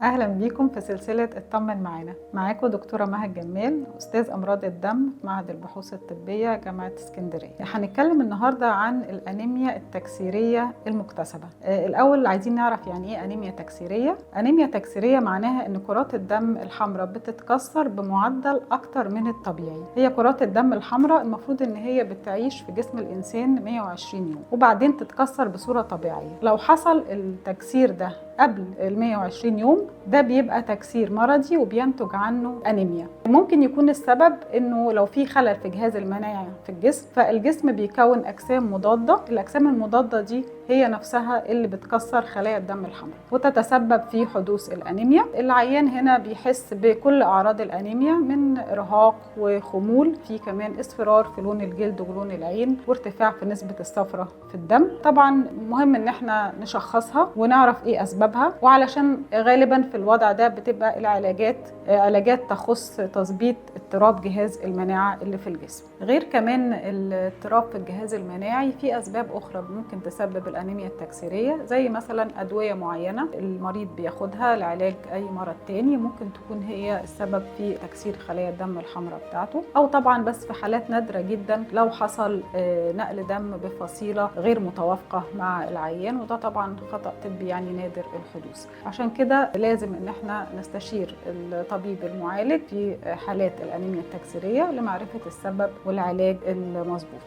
اهلا بيكم في سلسله اطمن معانا. معاكم دكتوره مها الجمال، استاذ امراض الدم في معهد البحوث الطبيه جامعه اسكندريه. هنتكلم النهارده عن الانيميا التكسيريه المكتسبه. الاول عايزين نعرف يعني ايه انيميا تكسيريه. انيميا تكسيريه معناها ان كرات الدم الحمراء بتتكسر بمعدل اكتر من الطبيعي. هي كرات الدم الحمراء المفروض ان هي بتعيش في جسم الانسان 120 يوم وبعدين تتكسر بصوره طبيعيه. لو حصل التكسير ده قبل ال 120 يوم ده بيبقى تكسير مرضي وبينتج عنه أنيميا. ممكن يكون السبب انه لو في خلل في جهاز المناعة في الجسم، فالجسم بيكون أجسام مضادة. الأجسام المضادة دي هي نفسها اللي بتكسر خلايا الدم الحمراء وتتسبب في حدوث الأنيميا. العيان هنا بيحس بكل أعراض الأنيميا من إرهاق وخمول، في كمان اصفرار في لون الجلد ولون العين وارتفاع في نسبة الصفرة في الدم. طبعا مهم ان احنا نشخصها ونعرف ايه أسبابها، وعلشان غالبا في الوضع ده بتبقى علاجات تخص تظبيط اضطراب جهاز المناعة اللي في الجسم. غير كمان الاضطراب في الجهاز المناعي في أسباب أخرى ممكن تسبب الأنيميا التكسيرية، زي مثلا أدوية معينة المريض بياخدها لعلاج أي مرض تاني ممكن تكون هي السبب في تكسير خلايا الدم الحمراء بتاعته. أو طبعا بس في حالات نادرة جدا لو حصل نقل دم بفصيلة غير متوافقة مع العيان، وده طبعا خطأ طبي يعني نادر الحدوث. عشان كده لازم ان احنا نستشير الطبيب المعالج في حالات الأنيميا التكسيرية لمعرفة السبب والعلاج المظبوط.